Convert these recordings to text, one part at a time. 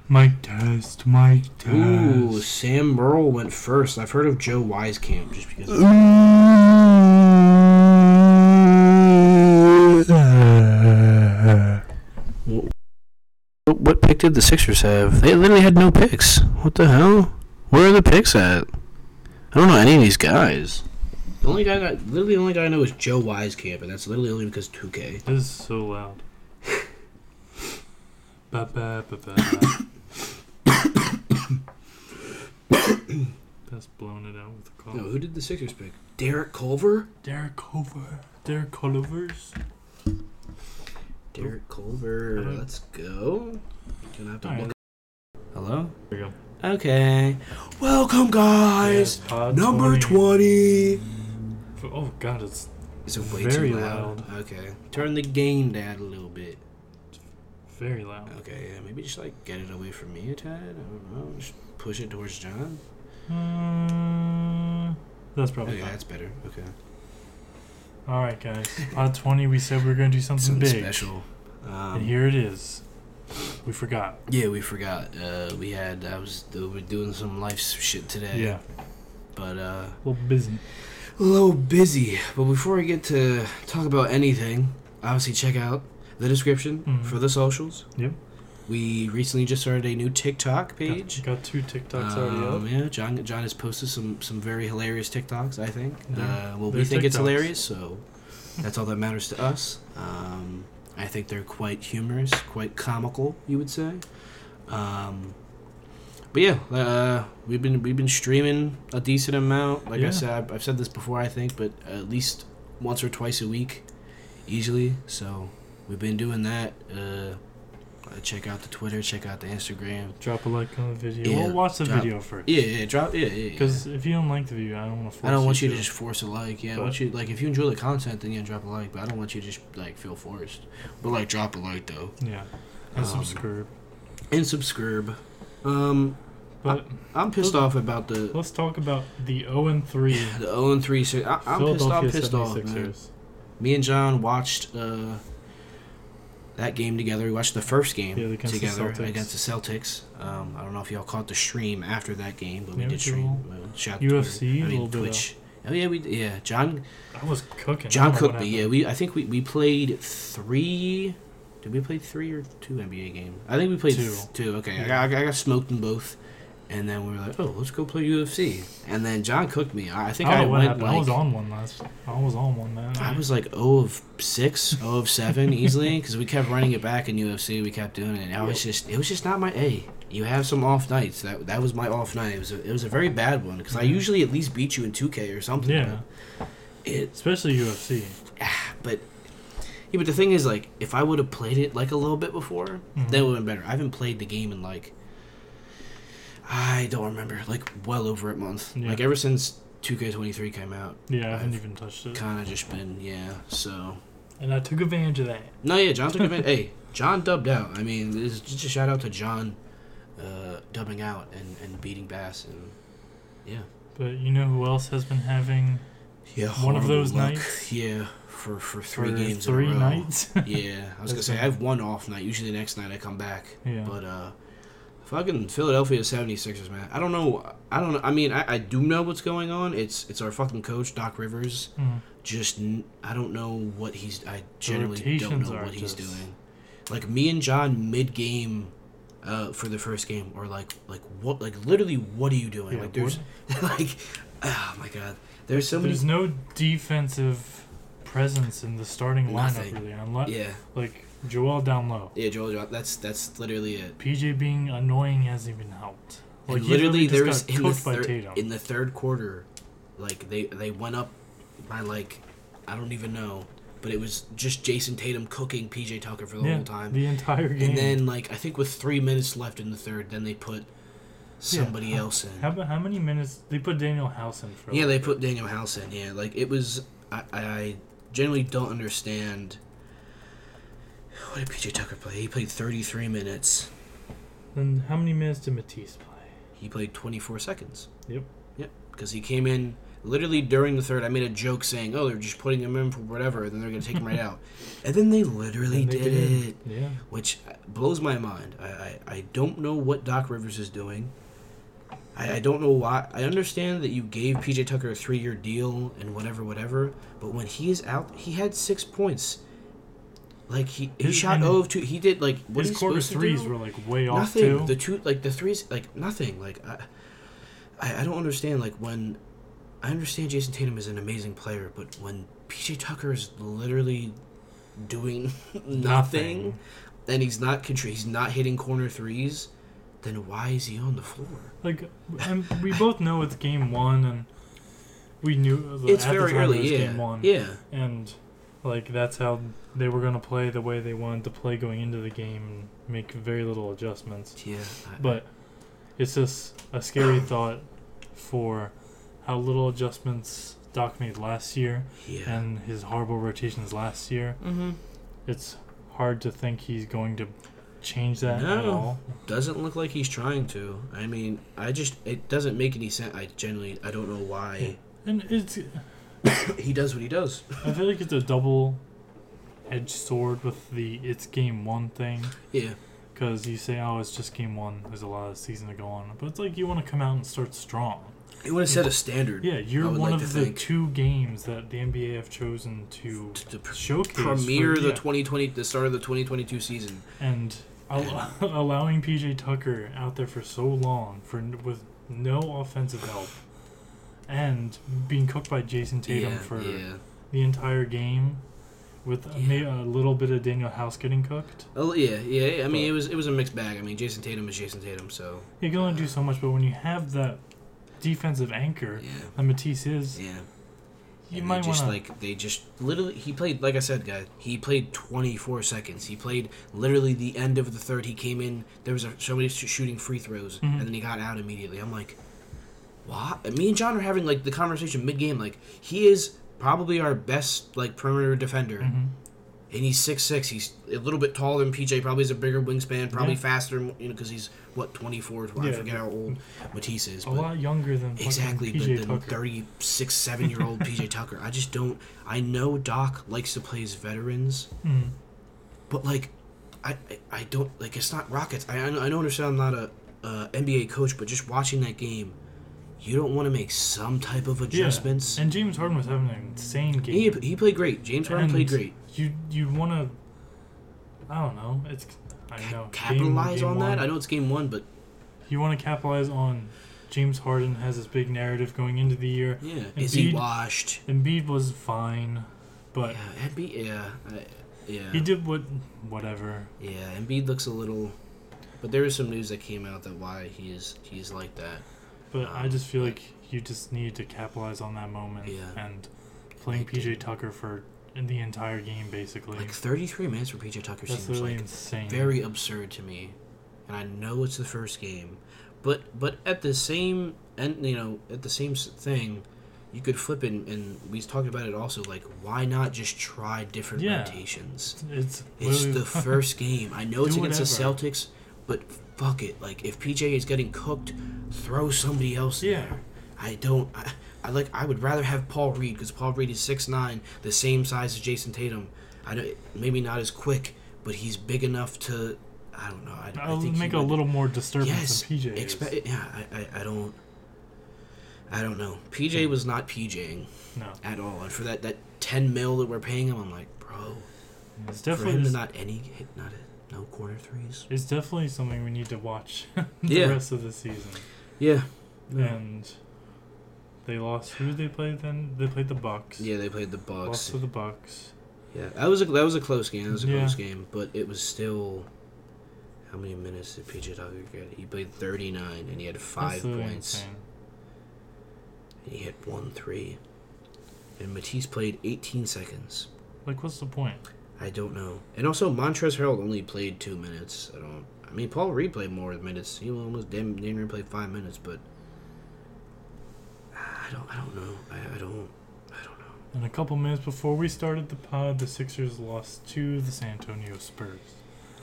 Mic test, mic test. Ooh, Sam Merle went first. I've heard of Joe Wisekamp just because. What pick did the Sixers have? They literally had no picks. What the hell? Where are the picks at? I don't know any of these guys. The only guy I know is Joe Wisekamp, and that's literally only because 2K. This is so loud. That's blowing it out with the call. No, who did the Sixers pick? Derek Culver? Derek Culver. Derek Culver. Let's go. Gonna have to look. Hello? There we go. Okay. Welcome, guys. Yeah, Number 20. Oh, God, it's way very too loud. Okay. Turn the gain down a little bit. Very loud. Okay, yeah, maybe just get it away from me a tad. I don't know. Just push it towards John. That's probably fine. That's better. Okay. All right, guys. Pod 20. We said we were gonna do something big, special. And here it is. We forgot. Yeah, we forgot. We were doing some life shit today. Yeah. But a little busy. But before we get to talk about anything, obviously check out the description for the socials. Yep. We recently just started a new TikTok page. Got 2 TikToks already up. Yeah, John has posted some very hilarious TikToks, I think. Yeah, we think it's hilarious, so that's all that matters to us. I think they're quite humorous, quite comical, you would say. But yeah, we've been streaming a decent amount. Like I said, I've said this before, I think, but at least once or twice a week, easily. So we've been doing that. Check out the Twitter, check out the Instagram. Drop a like on the video. Yeah, we'll watch the video first. Yeah. Because if you don't like the video, I don't want to force you. I don't want you to just force a like. Yeah, but I want you if you enjoy the content, then drop a like. But I don't want you to just feel forced. But drop a like though. Yeah, and subscribe. But I'm pissed off about the. Let's talk about the 0-3. The 0-3. I'm pissed off, man. Me and John watched that game together. We watched the first game together against the Celtics. I don't know if y'all caught the stream after that game, but we did stream. Shout UFC, I mean Twitch. Oh yeah, John. I was cooking. John cooked me. Yeah, I think we played 3. Did we play 3 or 2 NBA games? I think we played 2. Okay, yeah. I got smoked in both. And then we were like, oh, let's go play UFC. And then John cooked me. I think I went I was on one, man. I was 0 of 6, 0 of 7 easily because we kept running it back in UFC. We kept doing it. And it was just not my A. You have some off nights. That was my off night. It was a very bad one because I usually at least beat you in 2K or something. Yeah. Especially UFC. But the thing is, if I would have played it a little bit before, that would have been better. I haven't played the game in I don't remember, well over a month. Yeah. Ever since 2K23 came out. Yeah, I haven't even touched it. Kind of just been, so. And I took advantage of that. No, yeah, John took advantage. Hey, John dubbed out. I mean, this is just a shout out to John dubbing out and beating Bass. And yeah. But you know who else has been having one of those nights? Yeah, for 3 games 3 in a row. nights? Yeah, I was going to say, I have one off night. Usually the next night I come back. Yeah. But, fucking Philadelphia 76ers, man. I don't know. I mean, I do know what's going on. It's our fucking coach, Doc Rivers. Just, I don't know what I genuinely don't know what he's doing. Me and John mid-game for the first game are what? Literally, what are you doing? Yeah, there's, oh my God. There's no defensive presence in the starting lineup, really. Unless, Joel down low. Yeah, Joel. That's literally it. PJ being annoying hasn't even helped. Literally, there was in the third quarter, they went up by I don't even know, but it was just Jason Tatum cooking PJ Tucker for the whole time, the entire game. And then I think with 3 minutes left in the third, then they put somebody else in. How many minutes they put Daniel House in for? Yeah, they put Daniel House in. Yeah, it was. I generally don't understand. What did PJ Tucker play? He played 33 minutes. Then how many minutes did Matisse play? He played 24 seconds. Yep. Because he came in. literally during the third, I made a joke saying, "Oh, they're just putting him in for whatever, and then they're gonna take him right out," and then they literally did it. Yeah, which blows my mind. I don't know what Doc Rivers is doing. I don't know why. I understand that you gave PJ Tucker a 3-year deal and whatever, but when he is out, he had 6 points. Like he shot 0 of 2. He did like what his quarter threes were like way off too. Nothing. The two like the threes like nothing. Like I don't understand. Like when I understand Jason Tatum is an amazing player, but when PJ Tucker is literally doing nothing, and he's not hitting corner threes, then why is he on the floor? Like, and we both know it's game 1, and we knew it's at very the time early. it was Yeah, game 1. yeah, and like that's how they were going to play the way they wanted to play going into the game and make very little adjustments. Yeah, but it's just a scary thought for how little adjustments Doc made last year and his horrible rotations last year. Mm-hmm. It's hard to think he's going to change that at all. Doesn't look like he's trying to. I mean, it doesn't make any sense. I don't know why. Yeah. And it's he does what he does. I feel like it's a double-edged sword with the it's game 1 thing. Yeah. Because you say, oh, it's just game 1. There's a lot of season to go on. But it's like you want to come out and start strong. You want to set a standard. Yeah, you're one of the 2 games that the NBA have chosen to showcase. Premiere the start of the 2022 season. And allowing PJ Tucker out there for so long with no offensive help and being cooked by Jason Tatum for the entire game with maybe a little bit of Daniel House getting cooked. Oh yeah. I mean, it was a mixed bag. I mean, Jason Tatum is Jason Tatum, so you can only do so much. But when you have that defensive anchor that Matisse is, you and might want to they just literally he played, like I said, guys. He played 24 seconds. He played literally the end of the third. He came in. There was somebody shooting free throws, and then he got out immediately. I'm like, what? Me and John are having like the conversation mid game. Like, he is probably our best like perimeter defender, and he's 6'6". He's a little bit taller than PJ. Probably has a bigger wingspan. Probably faster. Because he's 24. I forget how old Matisse is. A lot younger than exactly PJ than Tucker. 36, 7-year-old PJ Tucker. I just don't. I know Doc likes to play his veterans, but like, I don't like. It's not Rockets. I understand I'm not a NBA coach, but just watching that game, you don't want to make some type of adjustments. Yeah. And James Harden was having an insane game. He played great. James Harden played great. You want to, I don't know. Capitalize on that. I know it's game 1, but you want to capitalize on James Harden has this big narrative going into the year. Yeah, is he washed? Embiid was fine, but he did whatever. Yeah, Embiid looks a little, but there is some news that came out that why he's like that. But I just feel like you just need to capitalize on that moment and playing PJ Tucker in the entire game, basically. Like 33 minutes for PJ Tucker seems really like insane. Very absurd to me, and I know it's the first game, but at the same at the same thing, you could flip it, and we talked about it also. Like, why not just try different rotations? It's the first game. I know it's against the Celtics, but fuck it. Like, if PJ is getting cooked, throw somebody else in there. I would rather have Paul Reed, because Paul Reed is 6'9", the same size as Jason Tatum. I know, maybe not as quick, but he's big enough to. I don't know. I think make a little more disturbance than PJ is. I don't know. PJ was not PJing at all, and for that $10 million that we're paying him, I'm like, bro. It's definitely for him to no corner threes. It's definitely something we need to watch the rest of the season. Yeah. And they lost. Who did they play then? They played the Bucks. Yeah, they played the Bucks. Lost to the Bucks. Yeah, that was a close game. That was a close game, but it was still. How many minutes did PJ Tucker get? He played 39, and he had 5 points. Insane. And he hit 1 3. And Matisse played 18 seconds. Like, what's the point? I don't know. And also, Montrezl Harrell only played 2 minutes. I mean, Paul Reed played more minutes. He almost damn near played 5 minutes, but I don't know. I don't know. And a couple minutes before we started the pod, the Sixers lost to the San Antonio Spurs.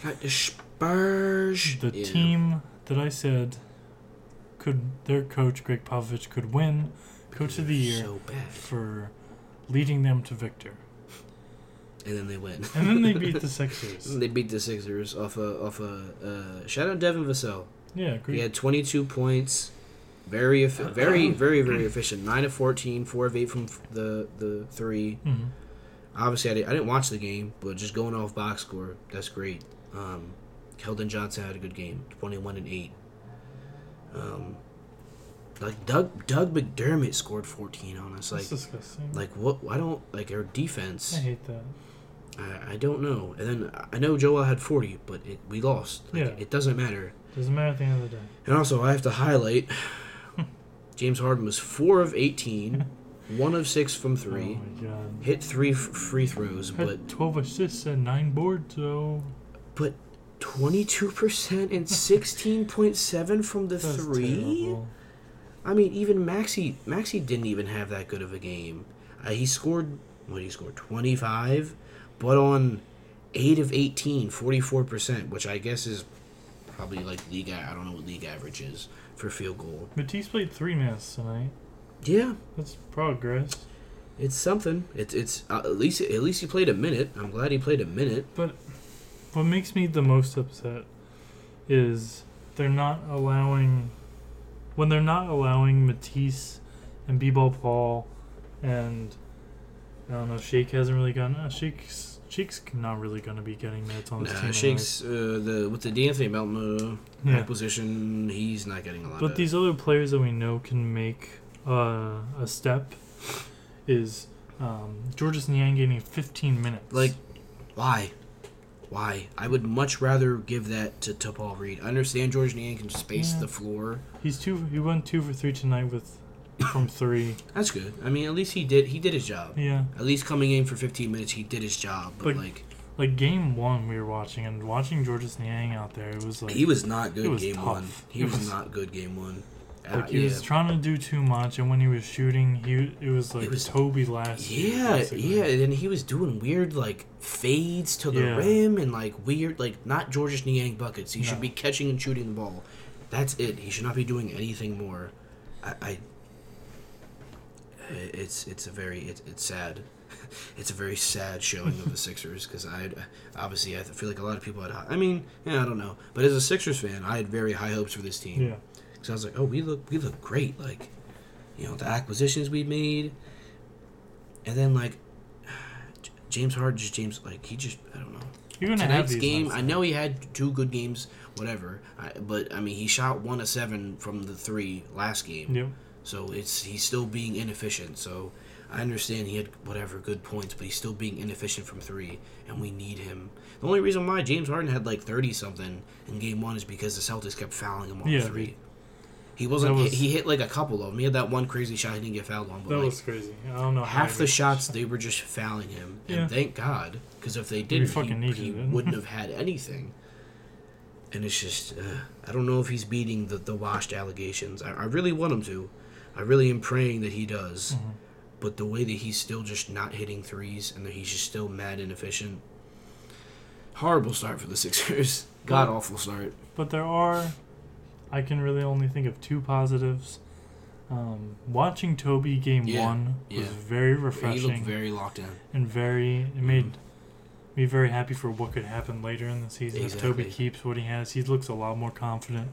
Got the Spurs. The team that I said their coach, Greg Popovich, could win Coach of the Year for leading them to victor. And then they win. And then they beat the Sixers. They beat the Sixers off a shout out Devin Vassell. Yeah, great. He had 22 points. Very, very, very efficient. 9 of 14, 4 of 8 from the three. Mm-hmm. Obviously, I didn't watch the game, but just going off box score, that's great. Keldon Johnson had a good game, 21 and 8. Like Doug McDermott scored 14 on us. Like, that's disgusting. Like what? I don't like our defense. I hate that. I don't know. And then I know Joel had 40, but we lost. Like, yeah, it doesn't matter. Doesn't matter at the end of the day. And also, I have to highlight James Harden was 4 of 18, 1 of 6 from 3. Oh my god! Hit 3 free throws, had 12 assists and 9 boards, so. But 22% and 16.7 from the That's 3. Terrible. I mean, even Maxey didn't even have that good of a game. He scored 25, but on 8 of 18, 44%, which I guess is probably like league. I don't know what league average is for field goal. Matisse played 3 minutes tonight. Yeah, that's progress. It's something. It's at least he played a minute. I'm glad he played a minute. But what makes me the most upset is they're not allowing Matisse and B-Ball Paul and I don't know, Shake hasn't really gotten Shake's not really going to be getting minutes on this team. Shake's with the D'Anthony Melton acquisition, he's not getting a lot. But these other players that we know can make a step is Georges Niang getting 15 minutes. Like, why? I would much rather give that to Paul Reed. I understand Georges Niang can space the floor. He went 2 for 3 tonight from 3. That's good. I mean, at least he did his job. Yeah. At least coming in for 15 minutes, he did his job. But like game 1 we were watching Georges Niang out there, it was like he was not good game tough. 1. He was not good game 1. Like he was trying to do too much, and when he was shooting, it was like Toby last year. Yeah, and he was doing weird like fades to the rim and like weird like not Georges Niang buckets. He should be catching and shooting the ball. That's it. He should not be doing anything more. It's sad. It's a very sad showing of the Sixers because I feel like a lot of people had. I mean, I don't know, but as a Sixers fan, I had very high hopes for this team. Yeah. Because I was like, oh, we look great. Like, the acquisitions we made. And then, like, James Harden, I don't know. You're going to have these game, I know he had 2 good games, whatever. But, I mean, he shot 1 of 7 from the 3 last game. Yep. So he's still being inefficient. So I understand he had whatever good points, but he's still being inefficient from 3, and we need him. The only reason why James Harden had like 30-something in game 1 is because the Celtics kept fouling him on 3. He wasn't. He hit like a couple of them. He had that one crazy shot he didn't get fouled on. But that was crazy. I don't know. Half the shots they were just fouling him, and thank God, because if they didn't, he wouldn't have had anything. And it's just, I don't know if he's beating the washed allegations. I really want him to. I really am praying that he does. Mm-hmm. But the way that he's still just not hitting threes and that he's just still mad inefficient. Horrible start for the Sixers. God awful start. But I can really only think of 2 positives. Watching Toby game 1 was very refreshing. He looked very locked in. And it made me very happy for what could happen later in the season. Exactly. If Toby keeps what he has, he looks a lot more confident.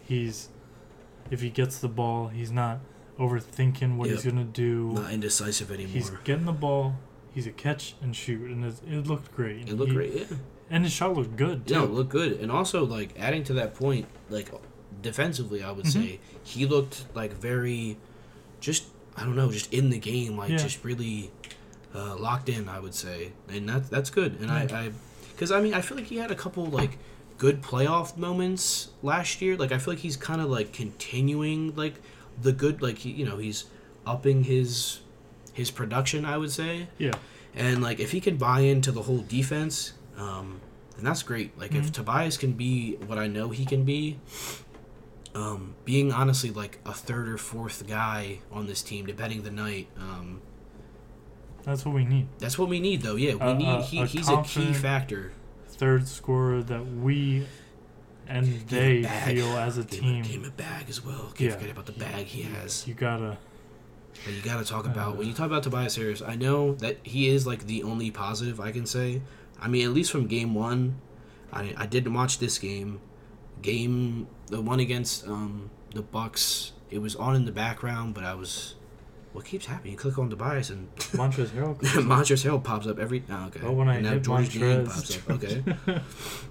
If he gets the ball, he's not overthinking what he's going to do. Not indecisive anymore. He's getting the ball. He's a catch and shoot, and it looked great. It looked great, yeah. And his shot looked good, too. Yeah, it looked good. And also, like, adding to that point, like, defensively, I would say, he looked, like, very, just, I don't know, just in the game, like, just really locked in, I would say. And that's good. And because, I mean, I feel like he had a couple, like, good playoff moments last year. Like, I feel like he's kind of, like, continuing, like, the good, like, he's upping his production, I would say. Yeah. And, like, if he can buy into the whole defense, then that's great. Like, if Tobias can be what I know he can be, being honestly, like, a 3rd or 4th guy on this team, depending the night, that's what we need. That's what we need, though, yeah. We need, he's a key factor. 3rd scorer that we and they feel as a team. Give him a bag as well. Can't forget about the bag he has. You gotta But you got to talk about, when you talk about Tobias Harris, I know that he is like the only positive I can say. I mean, at least from game one, I didn't watch this game. The one against the Bucks, it was on in the background, but I was... What keeps happening? You click on Tobias and... Montrezl Harrell. Montrezl Harrell pops up every... Oh, okay. Oh, when I hit Montrezl... pops up. Okay.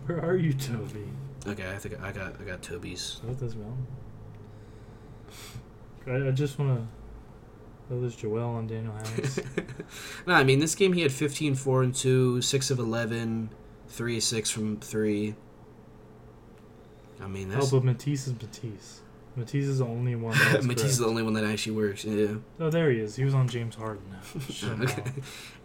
Where are you, Toby? Okay, I think I got Toby's. What this mountain? I just want to... Oh, there's Joel on Daniel Harris. No, I mean, this game he had 15, 4 and 2, 6 of 11, 3 of 6 from 3. I mean, that's... Oh, but Matisse is Matisse. Matisse is the only one. Matisse is the only one that actually works. Yeah. Oh, there he is. He was on James Harden. Okay.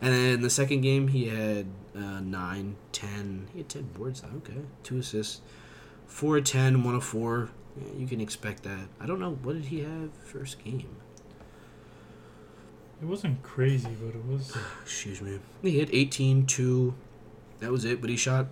And then the second game he had 9, 10. He had 10 boards. Okay, 2 assists, 4 of 10, 1 of 4. Yeah, you can expect that. I don't know, what did he have first game? It wasn't crazy, but it was... Excuse me. He had 18, 2. That was it, but he shot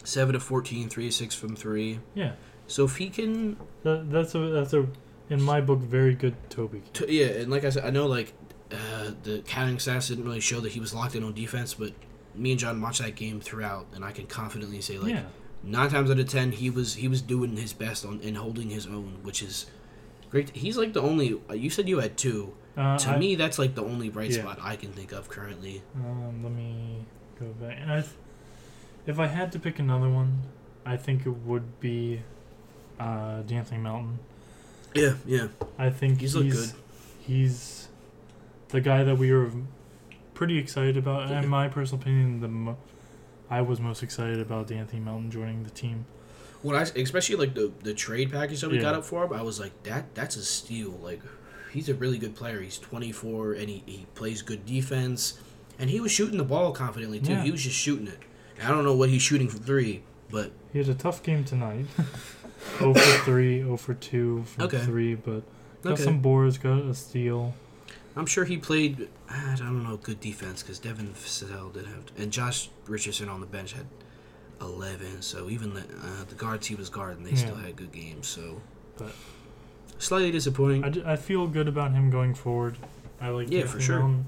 7 of 14, 3 of 6 from 3. Yeah. So if he can... That's a in my book, very good Toby. Yeah, and like I said, I know like the counting stats didn't really show that he was locked in on defense, but me and John watched that game throughout, and I can confidently say, like, 9 times out of 10, he was doing his best in holding his own, which is great. He's like the only... You said you had 2. To me, that's like the only bright spot I can think of currently. Let me go back. And if I had to pick another one, I think it would be D'Anthony Melton. Yeah. I think he's looked good. He's the guy that we were pretty excited about. Yeah. In my personal opinion, I was most excited about D'Anthony Melton joining the team. When especially like the trade package that we got up for him, I was like, that's a steal. Like, he's a really good player. He's 24, and he plays good defense. And he was shooting the ball confidently, too. Yeah. He was just shooting it. And I don't know what he's shooting from 3, but... He had a tough game tonight. 0 for 3, 0 for 2 from 3, but got some boards, got a steal. I'm sure he played, I don't know, good defense, because Devin Vassell did have... And Josh Richardson on the bench had 11, so even the guards he was guarding, they still had good games, so... But... Slightly disappointing. I feel good about him going forward. I like for sure. And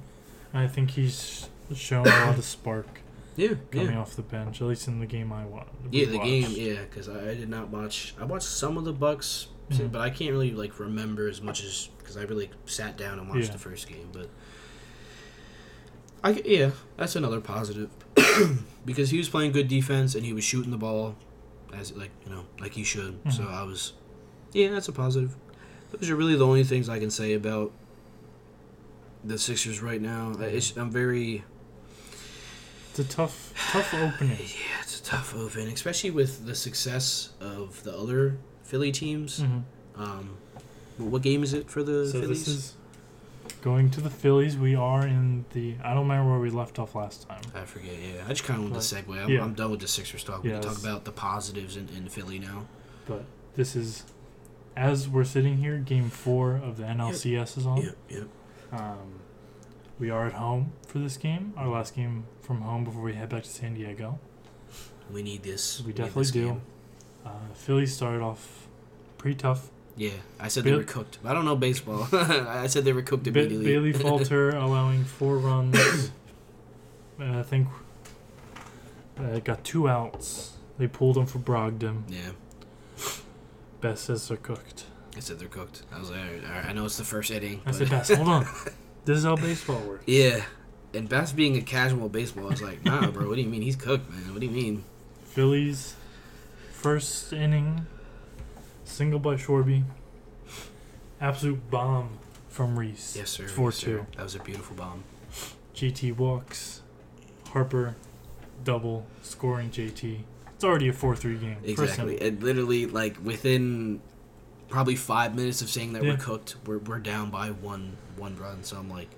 I think he's shown a lot of spark. Coming off the bench, at least in the game I watched. Because I did not watch. I watched some of the Bucks, but I can't really like remember as much as because I really sat down and watched the first game. But that's another positive because he was playing good defense and he was shooting the ball as like he should. Mm-hmm. So I was, that's a positive. Those are really the only things I can say about the Sixers right now. I'm very... It's a tough opening. Yeah, it's a tough opening, especially with the success of the other Philly teams. Mm-hmm. What game is it for the Phillies? This is going to the Phillies. We are in the... I don't remember where we left off last time. I forget, I just kind of want to segue. I'm done with the Sixers talk. We can talk about the positives in Philly now. But this is... As we're sitting here, Game 4 of the NLCS is on. We are at home for this game. Our last game from home before we head back to San Diego. We need this. We definitely do. Phillies started off pretty tough. Yeah, I said they were cooked. I don't know baseball. I said they were cooked immediately. Bailey Falter allowing 4 runs. I think got 2 outs. They pulled him for Brogdon. Yeah. Best says they're cooked. I said they're cooked. I was like, all right, I know it's the first inning. I said, Best, hold on. This is how baseball works. Yeah. And Best being a casual baseball, I was like, nah, bro, what do you mean? He's cooked, man. What do you mean? Phillies, first inning, single by Shorby. Absolute bomb from Reese. Yes, sir. 4-2. That was a beautiful bomb. JT walks. Harper, double, scoring JT. It's already a 4-3 game. Exactly. And literally, like, within probably 5 minutes of saying that we're cooked, we're down by one run. So I'm like,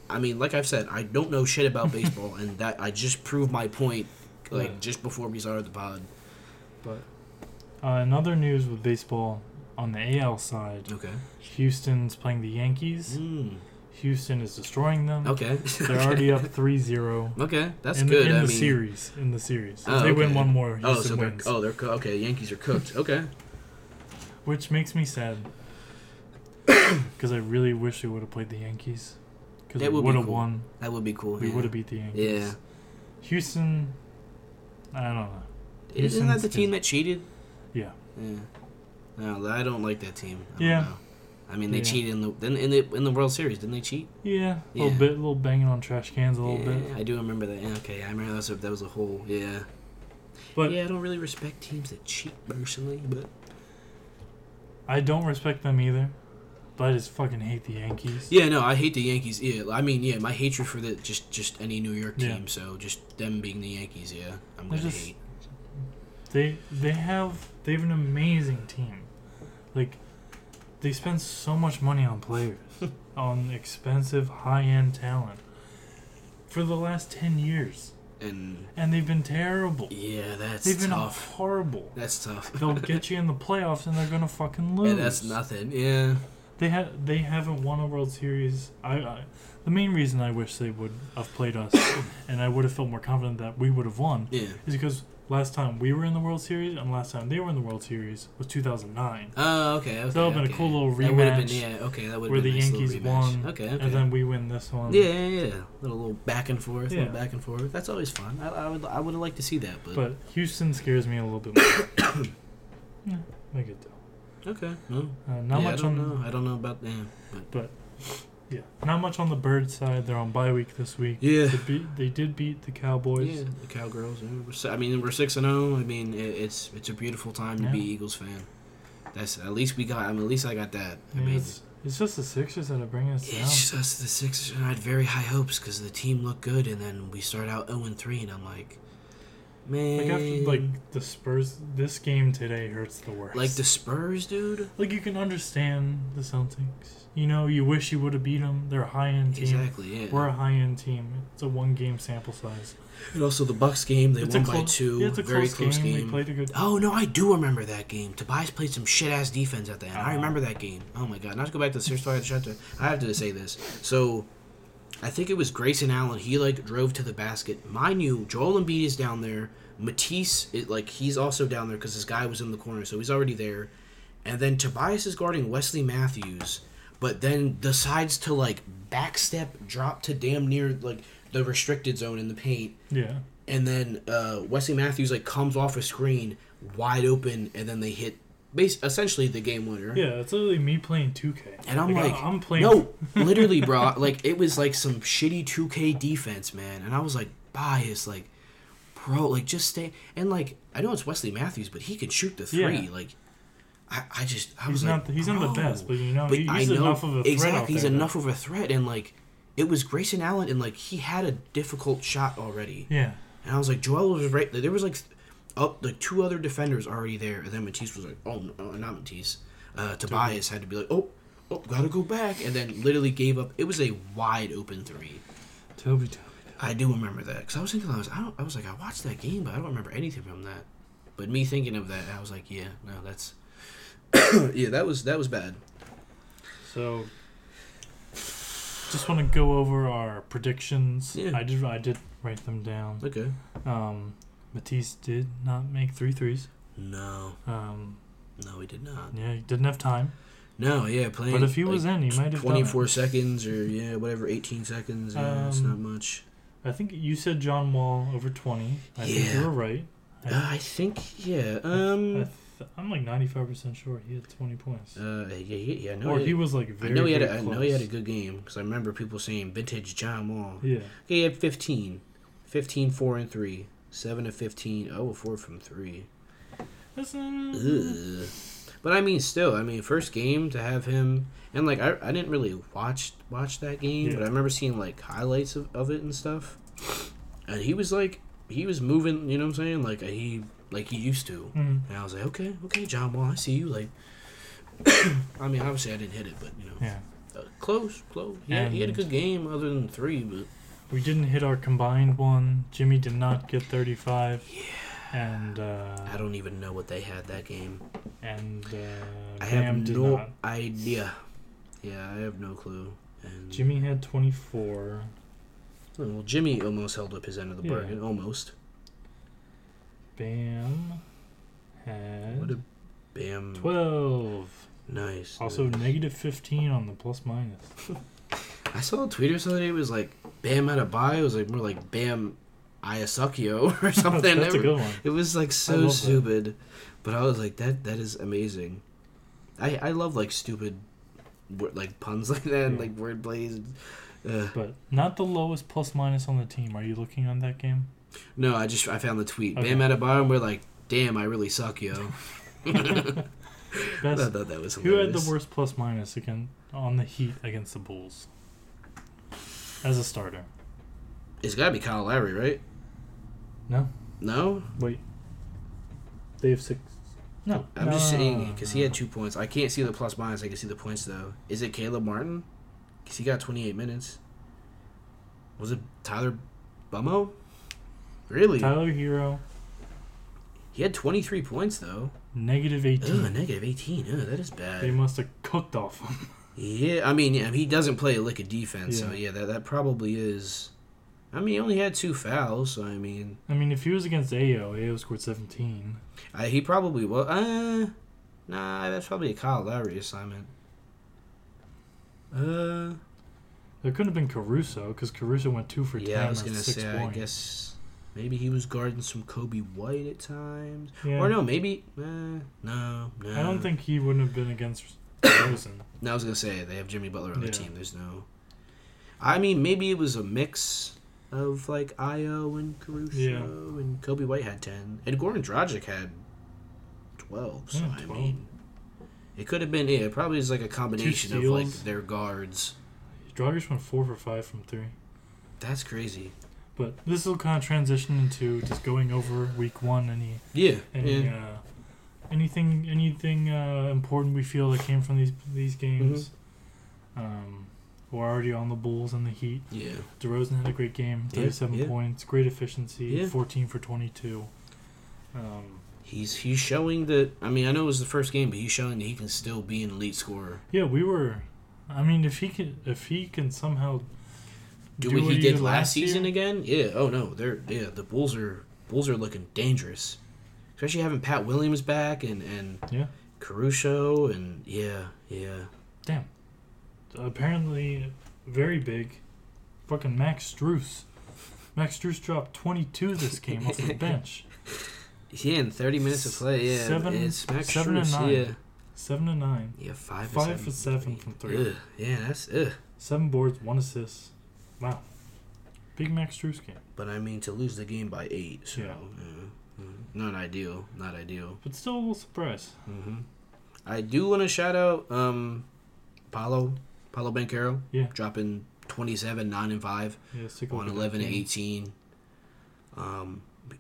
I mean, like I've said, I don't know shit about baseball, and that I just proved my point, like, just before we started the pod. But in other news with baseball, on the AL side, Houston's playing the Yankees. Houston is destroying them. Okay. They're already up 3-0. Okay, that's good. In the series. If they win one more, Houston wins. They're okay. Yankees are cooked. Okay. Which makes me sad. because I really wish they would have played the Yankees. Because That we would would be have cool. won. That would be cool. We would have beat the Yankees. Yeah. Houston, I don't know. Isn't that the team that cheated? Yeah. Yeah. No, I don't like that team. I Yeah. don't know. I mean, they cheated in the World Series, didn't they cheat? Yeah, a little banging on trash cans a little bit. I do remember that. Yeah, okay, I remember that was a whole, But I don't really respect teams that cheat personally, but I don't respect them either. But I just fucking hate the Yankees. Yeah, no, I hate the Yankees. Yeah, I mean, my hatred for just any New York team. So just them being the Yankees. Yeah, I'm gonna hate. They have an amazing team. Like, they spend so much money on players, on expensive high-end talent, for the last 10 years. And they've been terrible. Yeah, they've been horrible. That's tough. They'll get you in the playoffs and they're gonna fucking lose. Yeah, that's nothing. Yeah. They haven't won a World Series. The main reason I wish they would have played us, and I would have felt more confident that we would have won, is because last time we were in the World Series and last time they were in the World Series was 2009. Oh, okay. So that would have been a cool little rematch. That would have been, that would have been where the nice Yankees won, and then we win this one. Yeah. Little back and forth, back and forth. That's always fun. I would have liked to see that, but Houston scares me a little bit more. Yeah, I get that. Okay. No. Not much on. I don't know about them, but yeah, not much on the Bird side. They're on bye week this week. Yeah. They did beat the Cowboys. Yeah, the Cowgirls. Yeah. We're 6-0. I mean, it's a beautiful time to be Eagles fan. That's at least we got. At least I got that. It's just the Sixers that are bringing us down. It's just the Sixers. I had very high hopes because the team looked good, and then we start out 0-3, and I'm like, man. After the Spurs, this game today hurts the worst. Like the Spurs, dude. Like, you can understand the Celtics. You know, you wish you would have beat them. They're a high-end team. Exactly, yeah. We're a high-end team. It's a one-game sample size. And also the Bucks game, they won by 2. Yeah, it's a very close game. They played a good. Oh no, I do remember that game. Tobias played some shit-ass defense at the end. I remember that game. Oh my god. Not to go back to the Sixers, I have to say this. So, I think it was Grayson Allen. He drove to the basket. Mind you, Joel Embiid is down there. Matisse, he's also down there because this guy was in the corner, so he's already there. And then Tobias is guarding Wesley Matthews, but then decides to backstep, drop to damn near the restricted zone in the paint. Yeah. And then Wesley Matthews comes off a screen wide open, and then they hit essentially the game winner. Yeah, it's literally me playing 2K. And I'm I'm playing. No, literally, bro. It was some shitty 2K defense, man. And I was biased, bro, just stay. And I know it's Wesley Matthews, but he can shoot the three. Yeah. I was he's not the best, but he's enough of a threat. Exactly, he's enough of a threat, and it was Grayson Allen, and he had a difficult shot already. Yeah. And I was Joel was right. There was two other defenders already there, and then Matisse was oh no, not Matisse. Tobias had to be oh, gotta go back, and then literally gave up. It was a wide open three. Toby. I do remember that because I was thinking I watched that game, but I don't remember anything from that. But me thinking of that, I was yeah, no, that's yeah, that was bad. So, just want to go over our predictions. Yeah. I did write them down. Okay. Matisse did not make 3 threes. No. No, he did not. Yeah, he didn't have time. No, yeah, playing. But if he was in, he might have 24 done seconds or whatever, 18 seconds. Yeah, it's not much. I think you said John Wall over 20. I think you were right. I think, yeah. I'm 95% sure he had 20 points. Yeah. No, or he was very. I know he had a good game because I remember people saying vintage John Wall. Yeah. He had 15, 4 and 3, 7 of 15, 0 of 4 from 3. That's But I mean, still, first game to have him, and I didn't really watch that game, but I remember seeing highlights of it and stuff, and he was moving, you know what I'm saying, he used to, and I was okay, John Wall, I see you, obviously I didn't hit it, but close, yeah, he had a good game other than 3, but we didn't hit our combined one. Jimmy did not get 35. Yeah. And I don't even know what they had that game. And I Bam have did no not. idea. Yeah, I have no clue. And Jimmy had 24. Well, Jimmy almost held up his end of the bargain. Almost. Bam had what a Bam 12. Nice. Also, nice. negative 15 on the plus minus. I saw a tweet or something. It was like Bam Adebayo. It was like more like Bam Ayasakio or something. That's a good one. It was like so stupid, but I was like, that is amazing. I love like stupid, like puns like that, and like word plays. But not the lowest plus minus on the team. Are you looking on that game? No, I found the tweet. Okay. Bam Adebayo. And we're like, damn, I really suck, yo. I thought that was hilarious. Who had the worst plus minus on the Heat against the Bulls as a starter? It's got to be Kyle Lowry, right? No? Wait. They have 6. No. I'm just saying because he had 2 points. I can't see the plus minus. I can see the points, though. Is it Caleb Martin? Because he got 28 minutes. Was it Tyler Bummo? Really? Tyler Hero. He had 23 points, though. Negative 18. Ugh, negative 18. Ugh, that is bad. They must have cooked off him. Yeah, I mean, he doesn't play a lick of defense, so yeah, that probably is. I mean, he only had 2 fouls, so I mean, if he was against Ao scored 17. He probably will. Nah, that's probably a Kyle Lowry assignment. There couldn't have been Caruso, because Caruso went 2 for 10. Yeah, I was gonna 6 say, points. I guess maybe he was guarding some Kobe White at times, Yeah. or no, maybe no. I don't think he wouldn't have been against Rosen. No, I was gonna say they have Jimmy Butler on the team. There's no. I mean, maybe it was a mix of like Io and Caruso, and Kobe White had 10, and Goran Dragic had 12. So 12. I mean, it could have been. Yeah, it probably is like a combination of like their guards. Dragic went 4 for 5 from 3. That's crazy. But this will kind of transition into just going over week 1. Anything important we feel that came from these games. We're already on the Bulls and the Heat. Yeah. DeRozan had a great game, 37 points, great efficiency, 14 for 22. He's showing that. I mean, I know it was the first game, but he's showing that he can still be an elite scorer. Yeah, we were. I mean, if he can somehow do what he did last season again, yeah. Oh no, the Bulls are looking dangerous, especially having Pat Williams back and Caruso and yeah. Damn. Apparently, very big. Fucking Max Strus. Max Strus dropped 22 this game off the bench. Yeah, in 30 minutes of play. Yeah, it's Max 7 Strus, and 9. Yeah. 7 and 9. Yeah, 5 for 7 from 3. Ugh. Yeah, that's 7 boards, 1 assist. Wow. Big Max Strus game. But I mean, to lose the game by 8, so not ideal. Not ideal. But still a little surprise. I do want to shout out Paulo Banchero. Yeah. Dropping 27, 9 and 5 on 11 and 18.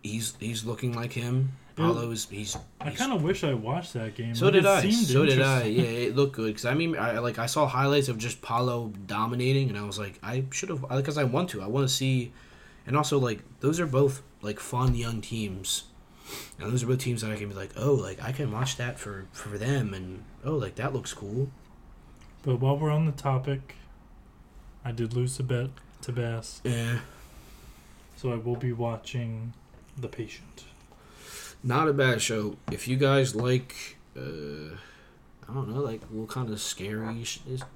He's looking like him. Paulo's he's I kind of wish I watched that game. So did I. Yeah, it looked good because I saw highlights of just Paulo dominating, and I was like, I should have because I want to see, and also like those are both like fun young teams, and those are both teams that I can be like, oh, like I can watch that for them, and oh, like that looks cool. But while we're on the topic, I did lose a bet to Bass. Yeah. So I will be watching The Patient. Not a bad show. If you guys like, I don't know, like a little kind of scary.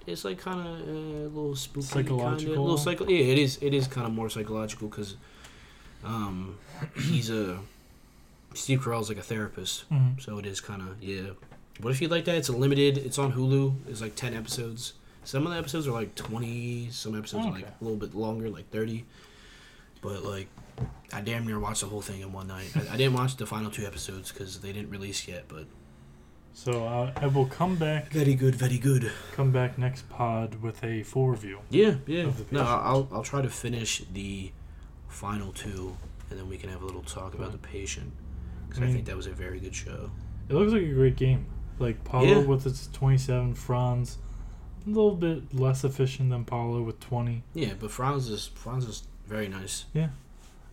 It's like kind of a little spooky, psychological. Yeah, it is. It is kind of more psychological because, Steve Carell's like a therapist, so it is kind of But if you like that, it's limited. It's on Hulu. It's like 10 episodes. Some of the episodes are like 20. Some episodes are like a little bit longer, like 30. But like, I damn near watched the whole thing in one night. I didn't watch the final 2 episodes because they didn't release yet. But so I will come back. Very good, very good. Come back next pod with a full review. Yeah. No, I'll try to finish the final 2, and then we can have a little talk about The Patient because I think that was a very good show. It looks like a great game. Like Paulo with its 27, Franz a little bit less efficient than Paulo with 20. Yeah, but Franz is very nice. Yeah.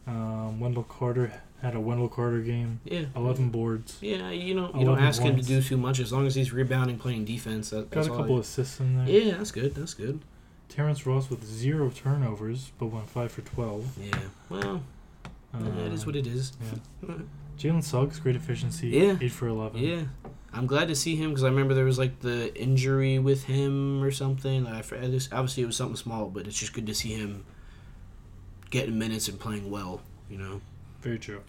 Wendell Carter had a Wendell Carter game. Yeah. 11 boards. Yeah, you don't ask him to do too much as long as he's rebounding, playing defense. That's got a couple assists in there. Yeah, that's good. Terrence Ross with 0 turnovers, but went 5 for 12. Yeah. Well, it is what it is. Yeah. Jalen Suggs, great efficiency. Yeah. 8 for 11. Yeah. I'm glad to see him because I remember there was like the injury with him or something. Obviously, it was something small, but it's just good to see him getting minutes and playing well, you know? Very true.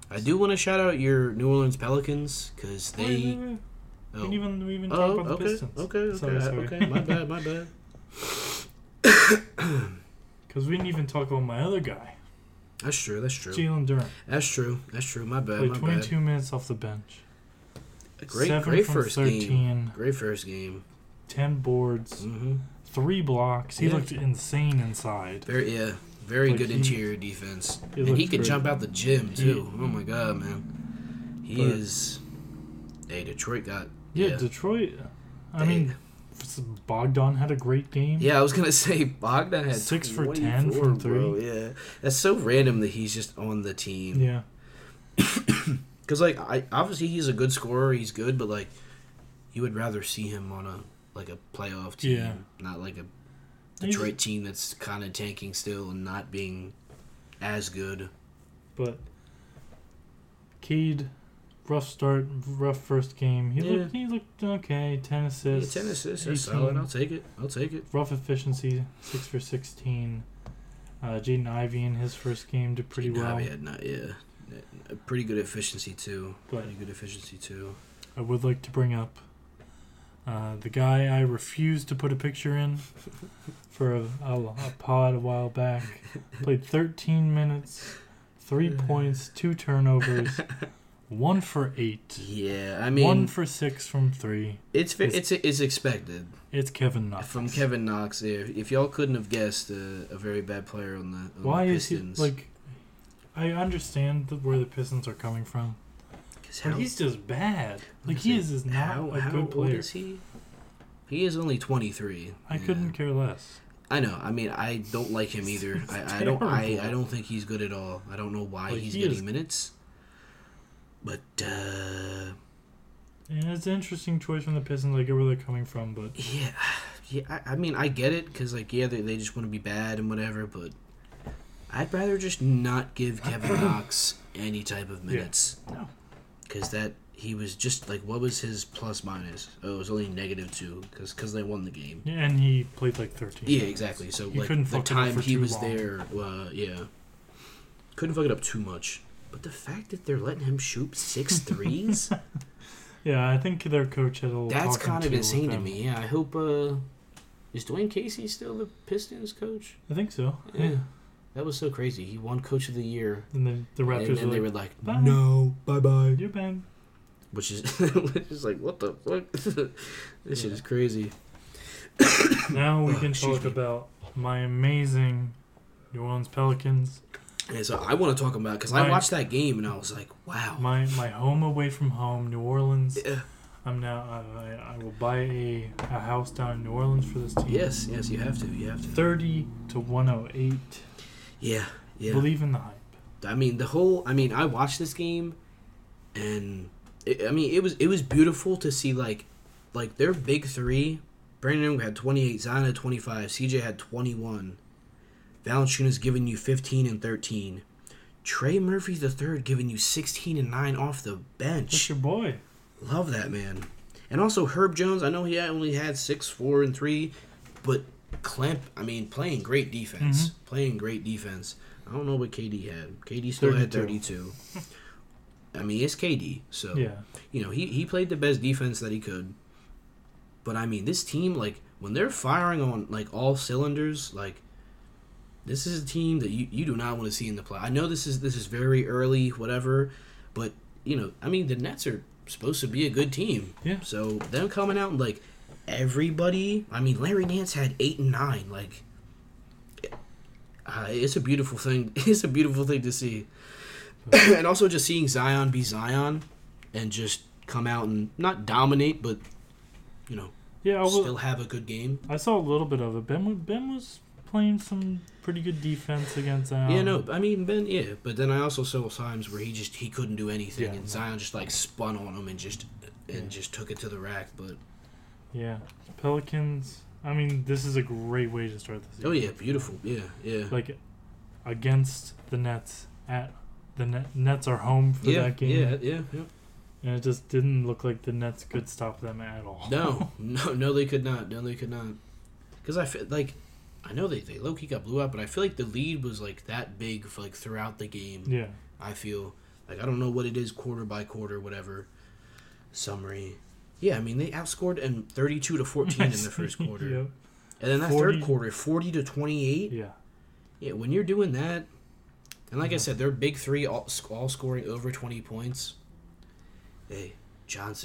I do want to shout out your New Orleans Pelicans because they... Wait. Oh. We even talk about the Pistons. Okay. Sorry. My bad. Because we didn't even talk about my other guy. That's true. Jalen Durham. That's true. My bad. Played 22 minutes off the bench. Great first 13, game. Great first game. 10 boards. Mm-hmm. 3 blocks. He looked insane inside. Very good interior defense. And he could jump out the gym, too. Oh, my God, man. He is... Hey, Detroit got... Yeah, Detroit... I mean, Bogdan had a great game. Yeah, I was going to say, Bogdan had 6 for 10 from 3. Bro, yeah. That's so random that he's just on the team. Yeah. Because, like, obviously he's a good scorer. He's good, but, like, you would rather see him on a playoff team. Not like a Detroit team that's kind of tanking still and not being as good. But Cade, rough start, rough first game. He looked okay. 10 assists. 10 assists. That's solid. I'll take it. Rough efficiency, 6 for 16. Jaden Ivey in his first game did pretty well. Ivey had a pretty good efficiency too. I would like to bring up the guy I refused to put a picture in for a pod a while back. Played 13 minutes, 3 points, 2 turnovers, 1 for 8. Yeah, I mean 1 for 6 from 3. It's expected. It's Kevin Knox. From Kevin Knox. If y'all couldn't have guessed a very bad player on the Why Pistons. is he I understand where the Pistons are coming from. But he's just bad. He is not a good player. How old is he? He is only 23. I couldn't care less. I know. I mean, I don't like him either. I don't think he's good at all. I don't know why he's getting minutes. But yeah, it's an interesting choice from the Pistons. I get where they're coming from, but yeah. I mean, I get it because they just want to be bad and whatever. But I'd rather just not give Kevin Knox any type of minutes. Yeah. No. Because he was just what was his plus minus? Oh, it was only -2 because they won the game. Yeah, and he played 13. Yeah, exactly. So the time he was there, couldn't fuck it up too much. But the fact that they're letting him shoot 6 threes, yeah, I think their coach had a little. That's kind of insane to me. Yeah, I hope. Is Dwayne Casey still the Pistons coach? I think so. Yeah. That was so crazy. He won Coach of the Year. And then the Raptors they were like, bye. no, bye-bye. You're bad. Which is like, what the fuck? This shit is crazy. Now we can talk about my amazing New Orleans Pelicans. And so I want to talk about, because I watched that game and I was like, wow. My home away from home, New Orleans. Yeah. I'm now. I will buy a house down in New Orleans for this team. Yes, you have to. 30-108. Yeah. Believe in the hype. I mean, I watched this game, and it was beautiful to see like their big three. Brandon Ingram had 28, Zion had 25, CJ had 21. Valanciunas giving you 15 and 13. Trey Murphy III giving you 16 and 9 off the bench. That's your boy. Love that, man. And also Herb Jones. I know he only had 6, 4, and 3, but playing great defense. Mm-hmm. Playing great defense. I don't know what KD had. KD still had 32. I mean, it's KD, so yeah. He played the best defense that he could. But I mean, this team, when they're firing on all cylinders, this is a team that you do not want to see in the play. I know this is very early, whatever, but the Nets are supposed to be a good team. Yeah. So them coming out and everybody. I mean, Larry Nance had 8 and 9. It's a beautiful thing. It's a beautiful thing to see. And also just seeing Zion be Zion and just come out and not dominate, but still have a good game. I saw a little bit of it. Ben was playing some pretty good defense against Zion. Yeah, no, I mean Ben, yeah, but then I also saw times where he couldn't do anything, and Zion just spun on him and just took it to the rack. But yeah, Pelicans. I mean, this is a great way to start the season. Oh yeah, beautiful. Yeah. Against the Nets at the Nets are home for that game. Yeah. And it just didn't look like the Nets could stop them at all. No, they could not. Because I feel like, I know they low-key got blew out, but I feel like the lead was like that big for like throughout the game. Yeah. I feel like, I don't know what it is quarter by quarter, whatever summary. Yeah, I mean, they outscored them 32-14 in the first quarter. Yep. And then that third quarter, 40-28. Yeah. Yeah, when you're doing that, and like I said, they're big three all scoring over 20 points. Hey, John's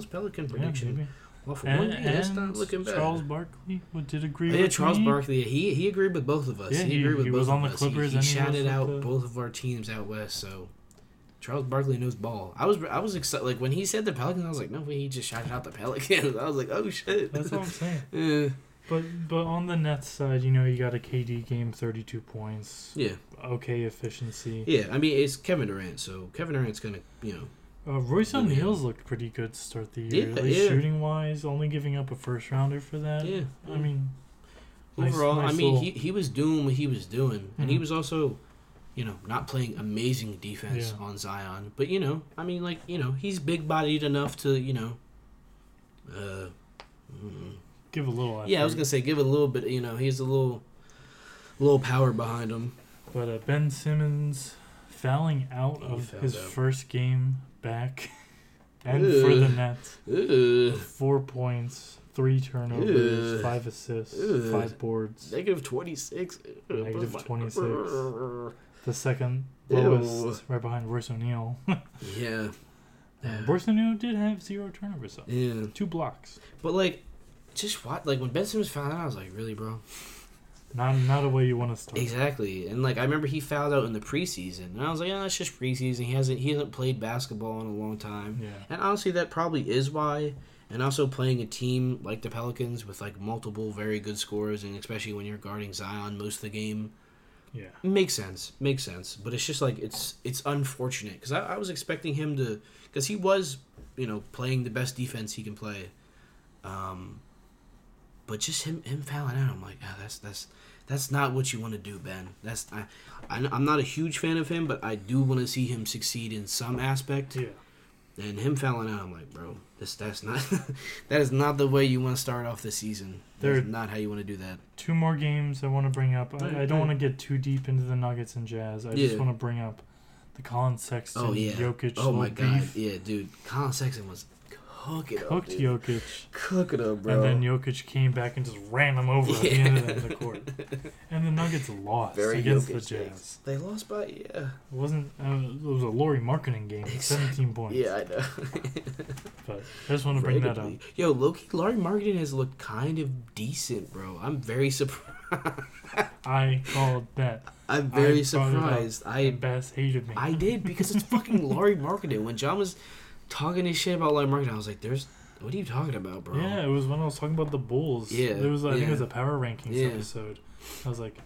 Pelican prediction. Yeah, well, for one game, it's not looking bad. Charles Barkley did agree with me. Yeah, Charles me. Barkley, he agreed with both of us. Yeah, he agreed with both was of on us. The Clippers he shouted out the... both of our teams out west, so Charles Barkley knows ball. I was excited. Like, when he said the Pelicans, I was like, no way, he just shouted out the Pelicans. I was like, oh, shit. That's what I'm saying. Yeah. But on the Nets side, you got a KD game, 32 points. Yeah. Okay efficiency. Yeah, I mean, it's Kevin Durant, so Kevin Durant's going to, Royce O'Neal's looked pretty good to start the year. At least shooting-wise, only giving up a first-rounder for that. Yeah. I mean, overall, nice he was doing what he was doing. And he was also, not playing amazing defense on Zion. But, he's big-bodied enough to, give a little effort. Yeah, I was going to say give it a little bit. He has a little power behind him. But Ben Simmons fouling out of his first game back and for the Nets. 4 points, 3 turnovers, 5 assists, 5 boards. Negative 26. Negative 26. The second lowest, right behind Royce O'Neal. Yeah. Royce O'Neal did have 0 turnovers, though. Yeah. 2 blocks. But, just what? When Ben Simmons found out, I was like, really, bro? Not a way you want to start. Exactly. And, I remember he fouled out in the preseason. And I was like, yeah, that's just preseason. He hasn't played basketball in a long time. Yeah. And honestly, that probably is why. And also playing a team like the Pelicans with, multiple very good scorers, and especially when you're guarding Zion most of the game. Yeah. Makes sense. But it's just, it's unfortunate. Because I was expecting him to... Because he was, playing the best defense he can play. But just him fouling out, I'm like, that's not what you want to do, Ben. I'm not a huge fan of him, but I do want to see him succeed in some aspect. Yeah. And him fouling out, I'm like, bro, that's not that is not the way you want to start off the season. That's not how you want to do that. 2 more games I want to bring up. I don't want to get too deep into the Nuggets and Jazz. I just want to bring up the Colin Sexton, Jokic. Oh my god, beef. yeah, dude. Colin Sexton was cooking up. Cooked Jokic. Cook it up, bro. And then Jokic came back and just ran him over at the end of the court. And the Nuggets lost against the Jazz. They lost by, It wasn't. It was a Laurie marketing game. Exactly. 17 points. Yeah, I know. But I just want to bring that up. Yo, low-key, Laurie marketing has looked kind of decent, bro. I'm very surprised. I called that. I'm very surprised. Bass hated me. I did, because it's fucking Laurie marketing. When John was talking his shit about Laurie marketing, I was like, what are you talking about, bro? Yeah, it was when I was talking about the Bulls. Yeah. It was, I think it was a Power Rankings episode. I was like,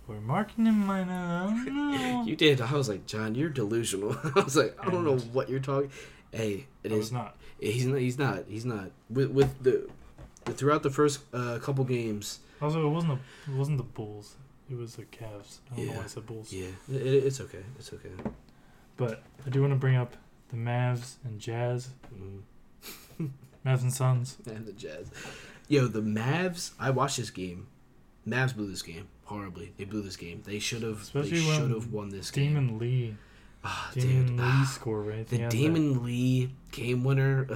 we're marketing mine. I don't know. You did. I was like, John, you're delusional. I was like, I don't know what you're talking. Hey, it is not. He's not. With the throughout the first couple games. Also, it wasn't the Bulls. It was the Cavs. I don't know why I said Bulls. Yeah, it's okay. It's okay. But I do want to bring up the Mavs and Jazz. Mavs and Suns. And the Jazz. Yo, the Mavs. I watched this game. Mavs blew this game horribly. They blew this game. They should have won this game. Damon Lee. Lee score, right? The Damon Lee game winner.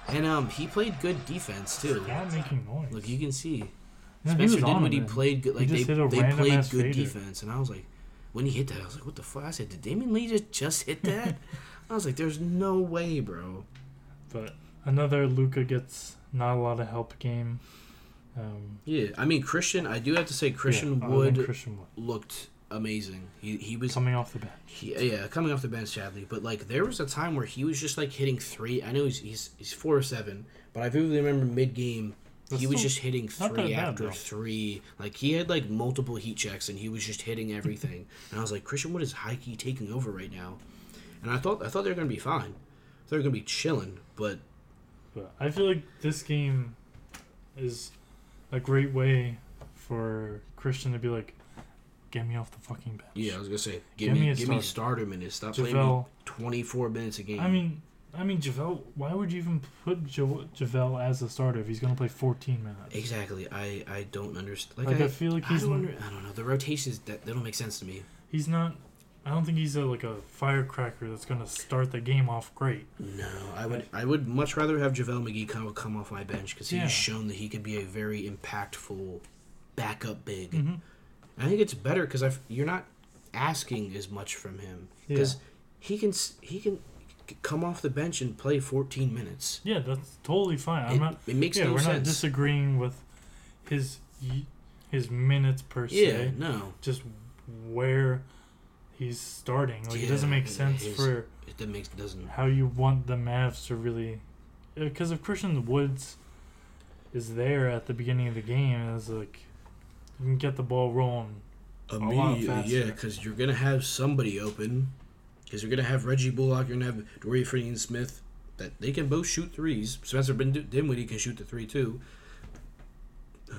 And he played good defense too. Stop making noise. Look, you can see. No, Spencer Dinwiddie played good. Like they played good fader. defense, and I was like, when he hit that, I was like, what the fuck? I said, did Damon Lee just hit that? I was like, there's no way, bro. But another Luka gets not a lot of help game. Yeah, I mean Christian. I do have to say Christian Wood looked amazing. He was coming off the bench. Coming off the bench, sadly. But there was a time where he was just hitting 3. I know he's 4-7, but I vividly remember mid game he was just hitting 3 after 3. He had multiple heat checks and he was just hitting everything. And I was like, Christian Wood is high key taking over right now. And I thought they were gonna be fine. I thought they were gonna be chilling, but I feel like this game is a great way for Christian to be like, get me off the fucking bench. Yeah, I was gonna say, give me starter minutes. Stop playing me 24 minutes a game. I mean, JaVale. Why would you even put JaVale as a starter if he's gonna play 14 minutes? Exactly. I don't understand. Like I feel like he's. I don't know. The rotations they don't make sense to me. He's not. I don't think he's like a firecracker that's gonna start the game off great. No, I would much rather have JaVale McGee come off my bench because he's shown that he could be a very impactful backup big. Mm-hmm. I think it's better because you're not asking as much from him because he can come off the bench and play 14 minutes. Yeah, that's totally fine. It makes no sense. We're not disagreeing with his minutes per se. Yeah, no. Just where he's starting. Like it doesn't make sense for doesn't how you want the Mavs to really. Because if Christian Woods is there at the beginning of the game, it's like you can get the ball rolling immediately. Yeah, because you're gonna have somebody open. Because you're going to have Reggie Bullock, you're going to have Dorian Finney-Smith, that they can both shoot threes. Spencer Dinwiddie can shoot the three, too.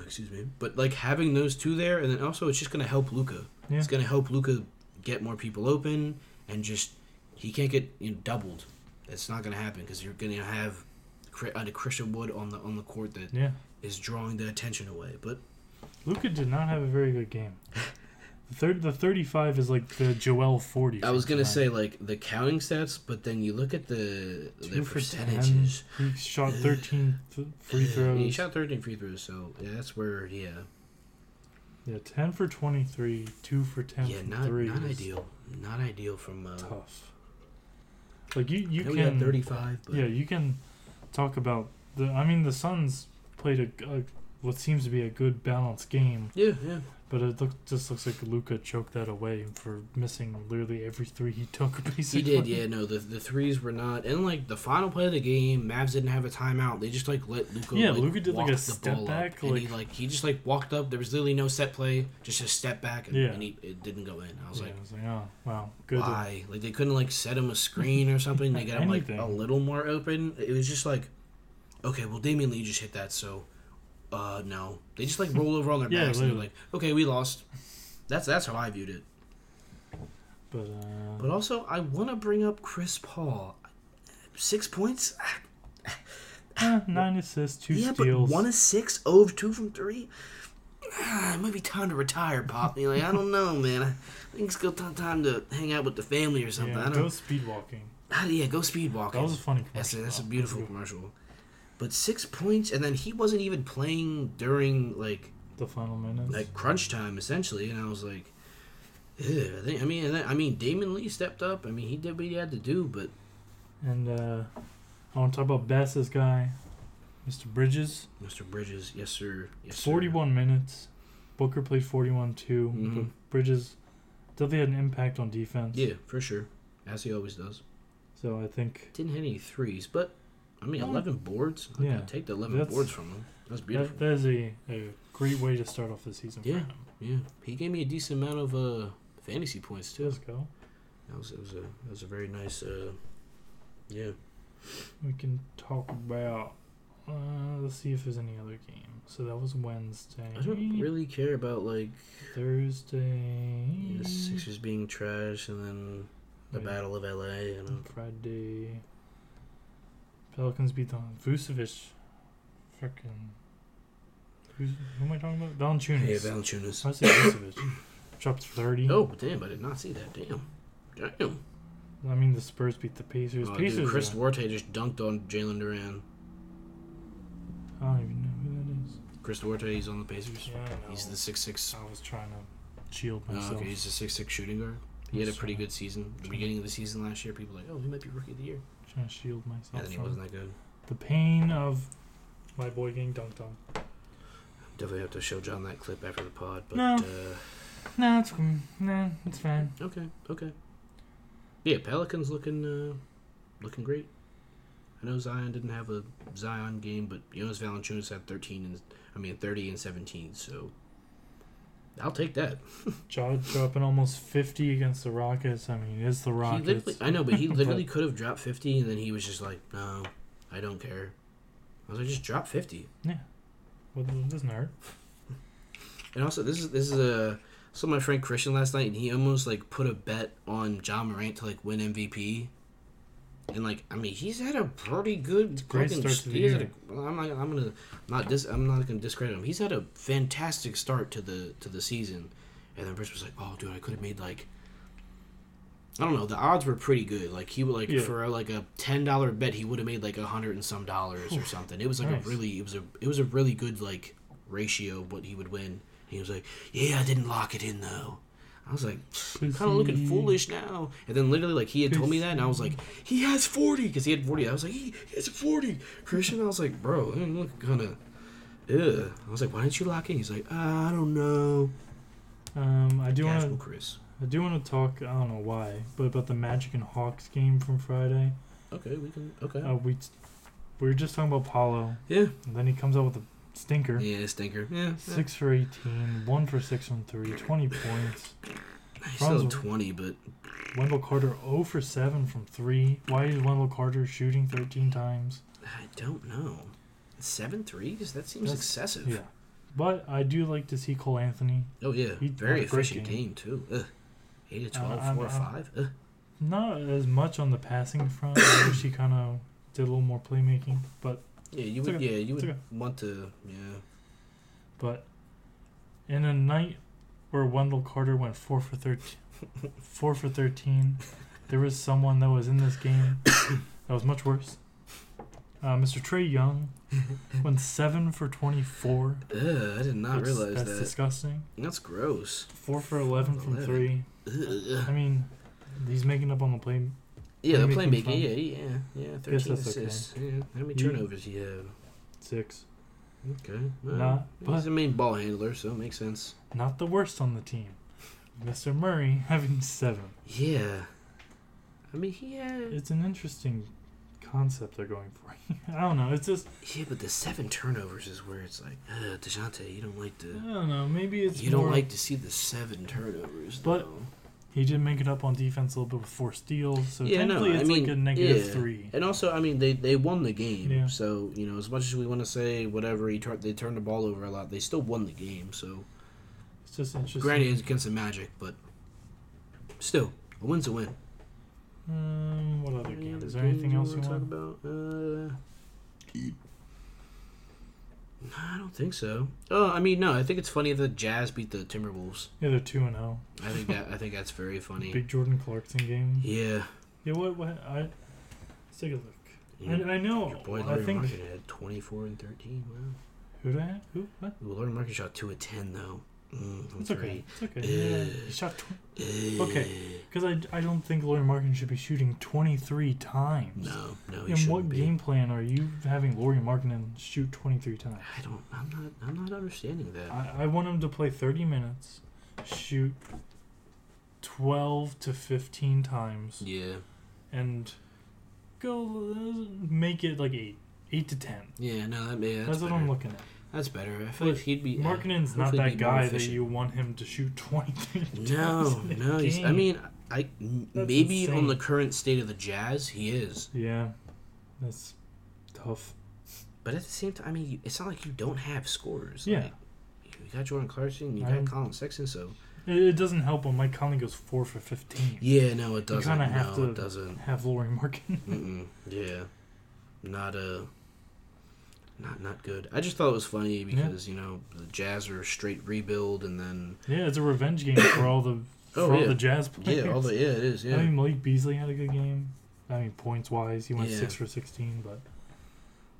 Excuse me. But, like, having those two there, and then also it's just going to help Luka. Yeah. It's going to help Luka get more people open, and just, he can't get doubled. That's not going to happen, because you're going to have Christian Wood on the court that is drawing the attention away. But Luka did not have a very good game. The 35 is like the Joel 40. I was going to say, like, the counting stats, but then you look at the percentages. 10. He shot 13 free throws. He shot 13 free throws, so that's where, Yeah, 10 for 23, 2 for 10 from 3. Not ideal. Not ideal from... tough. Like, you can... We got 35, but... Yeah, you can talk about... the Suns played what seems to be a good, balanced game. Yeah. But it just looks like Luka choked that away for missing literally every three he took, basically. He did, yeah. No, the threes were not... And, like, the final play of the game, Mavs didn't have a timeout. They just, like, let Luka, Luka did, like, a step back. And he just, like, walked up. There was literally no set play. Just a step back, and it didn't go in. I was like, oh, wow, good. Why? Like, they couldn't, like, set him a screen or something. They got him, like, a little more open. It was just like, okay, well, Damian Lee just hit that, so... no. They just, like, roll over on their backs and they're like, okay, we lost. That's how I viewed it. But also, I want to bring up Chris Paul. 6 points? 9 assists, 2 steals. But 1 of 6, 0 of 2 from 3? It might be time to retire, Pop. Like, I don't know, man. I think it's good time to hang out with the family or something. Yeah, go speed walking. Go speed walking. That was a funny commercial. That's a beautiful commercial. But 6 points, and then he wasn't even playing during, like... the final minutes? Like, crunch time, essentially. And I was like... Ew. I mean, Damon Lee stepped up. I mean, he did what he had to do, but... And, I want to talk about Bass's guy, Mr. Bridges. Mr. Bridges, yes, sir. 41 minutes. Booker played 41, too. Mm-hmm. But Bridges definitely had an impact on defense. Yeah, for sure. As he always does. So, I think... Didn't hit any threes, but... 11 boards? I can take the 11 boards from him. That's beautiful. That is a great way to start off the season for him. Yeah. He gave me a decent amount of fantasy points, too. Let's go. That was a very nice, We can talk about... let's see if there's any other game. So that was Wednesday. I don't really care about, like... Thursday... the Sixers being trash, and then the Battle of L.A. Friday... Pelicans beat the Vucevic. Fucking. Who am I talking about? Valanciunas. Yeah, Valanciunas. I say Vucevic. Dropped 30. Oh, damn! I did not see that. Damn. I mean, the Spurs beat the Pacers. Dude, Chris Duarte just dunked on Jalen Duran. I don't even know who that is. Chris Duarte, he's on the Pacers. Yeah, I know. He's the 6'6". I was trying to shield myself. Okay, he's a 6'6" shooting guard. He had a pretty good season. The beginning of the season last year, people were like, oh, he might be Rookie of the Year. Trying to shield myself. Yeah, then he wasn't that good. The pain of my boy getting dunked on. Definitely have to show John that clip after the pod. But, no, it's fine. Okay. Yeah, Pelicans looking great. I know Zion didn't have a Zion game, but Jonas Valanciunas had 30 and 17, so I'll take that. Dropping almost 50 against the Rockets. I mean, it's the Rockets. I know, but he literally could have dropped 50, and then he was just like, no, I don't care. I was like, just drop 50. Yeah. Well, it doesn't hurt. And also, this is a saw my friend Christian last night, and he almost like put a bet on John Morant to like win MVP. And like, I mean, he's had a pretty good great start to the year. I'm not gonna discredit him. He's had a fantastic start to the season. And then Bruce was like, "Oh, dude, I could have made like." I don't know. The odds were pretty good. Like he would for like a $10 bet, he would have made like $100 and some or something. It was like nice. it was a really good like ratio of what he would win. And he was like, "Yeah, I didn't lock it in though." I was like, I'm kind of looking foolish now. And then literally like he had told me that, and I was like, he has 40 because he had 40. I was like, he has 40, Christian. I was like, bro, I'm looking kind of. Ugh. I was like, why didn't you lock in? He's like, I don't know. I do want to talk. I don't know why, but about the Magic and Hawks game from Friday. Okay, we can. Okay. We were just talking about Paulo. Yeah. And then he comes out with a stinker. Yeah, stinker. Yeah. 6 for 18, 1 for 6 from 3, 20 points. Still 20, but Wendell Carter 0 for 7 from 3. Why is Wendell Carter shooting 13 times? I don't know. 7 threes? That seems excessive. Yeah. But I do like to see Cole Anthony. Oh, yeah. Very efficient game, too. 8 to 12, 4 or 5. Not as much on the passing front. I wish he kind of did a little more playmaking. But yeah, you would want to, yeah. But in a night where Wendell Carter went 4 for 13, there was someone that was in this game that was much worse. Mr. Trae Young went 7 for 24. I did not realize that. That's disgusting. That's gross. 4 for 11 from 3. I mean, he's making up on the play. Yeah, the playmaking. Yeah. 13 assists. Okay. Yeah. How many turnovers he had? 6. Okay. Well, he's the main ball handler, so it makes sense. Not the worst on the team. Mr. Murray having 7. Yeah. I mean, It's an interesting concept they're going for. I don't know. It's just. Yeah, but the 7 turnovers is where it's like, DeJounte, you don't like to. I don't know. Maybe it's. You don't like to see the 7 turnovers, but though. He did make it up on defense a little bit with 4 steals, so technically it's like a negative 3. And also, I mean, they won the game, yeah. So as much as we want to say whatever, they turned the ball over a lot, they still won the game. So it's just interesting. Granted, it's against the Magic, but still, a win's a win. What other game? Is there anything else you want to talk about? I don't think so. Oh, I mean, no. I think it's funny that the Jazz beat the Timberwolves. Yeah, they're 2-0. I think that's very funny. Big Jordan Clarkson game. Yeah. Yeah. What? Let's take a look. Yeah. I know. Your boy Larry Market had 24 and 13. Wow. Who did I have? Who? What? Well, Larry Market shot 2 of 10 though. It's okay. It's okay. Yeah, he shot. Okay, because I don't think Lauri Markkanen should be shooting 23 times. No. In what game plan are you having Lauri Markkanen shoot 23 times? I'm not understanding that. I want him to play 30 minutes, shoot 12 to 15 times. Yeah. And go make it like 8 to 10. Yeah. No. That's what I'm looking at. That's better. I feel like he'd be. Markkanen's not that guy that you want him to shoot 23 No. I mean, maybe insane. on the current state of the Jazz, he is. Yeah, that's tough. But at the same time, I mean, it's not like you don't have scorers. Yeah. Like, you got Jordan Clarkson, you got Colin Sexton, so. It doesn't help when Mike Conley goes 4 for 15. Yeah, no, it doesn't. You kind of have to it doesn't. have Lauri Markkanen. Yeah, not good. I just thought it was funny because the Jazz are a straight rebuild, and then it's a revenge game for all the the Jazz players. Yeah, it is. Yeah, I mean Malik Beasley had a good game. I mean points wise, he went 6 for 16, but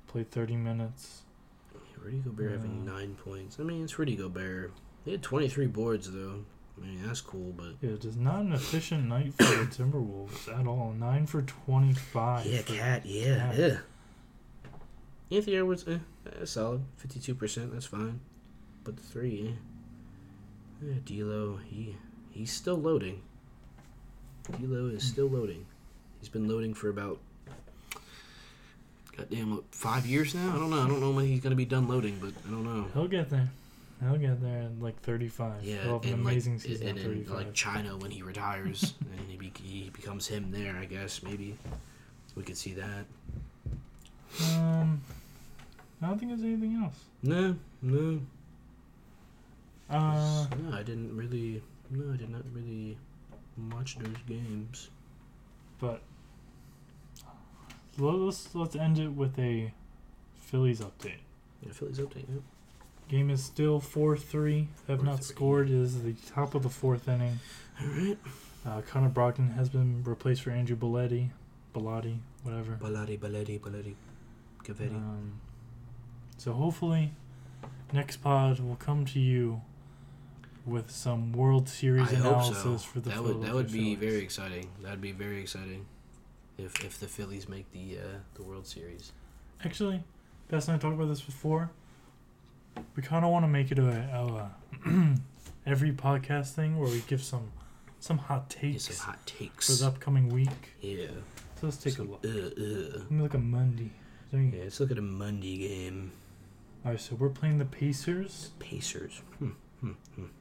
played 30 minutes. Rudy Gobert having 9 points. I mean, it's Rudy Gobert. He had 23 boards though. I mean, that's cool, but it is not an efficient night for the Timberwolves at all. 9 for 25. Yeah, Cat. Yeah. Anthony Edwards, solid, 52%. That's fine, but the 3, D'Lo, he's still loading. D'Lo is still loading. He's been loading for about 5 years now. I don't know when he's gonna be done loading, but I don't know. He'll get there. He'll get there at like 35. Yeah, He'll have an amazing season and at 35. like China when he retires and he becomes him there. I guess maybe we could see that. I don't think there's anything else. No. No, I didn't really. No, I did not really watch those games. But let's end it with a Phillies update. Yeah, Phillies update. Yep. Game is still 4-3. Have not scored. It is the top of the fourth inning. All right. Connor Brogdon has been replaced for Andrew Bellotti, whatever. Bellotti. Cavetti. So hopefully, next pod will come to you with some World Series analysis for the Philadelphia That would be Phillies. very exciting. That would be very exciting if the Phillies make the World Series. Actually, Bess and I talked about this before. We kind of want to make it a every podcast thing where we give some hot takes. Some hot takes for the upcoming week. Yeah. So let's take a look. Let me look at Monday. Yeah, let's look at a Monday game. Alright, so we're playing the Pacers. Pacers.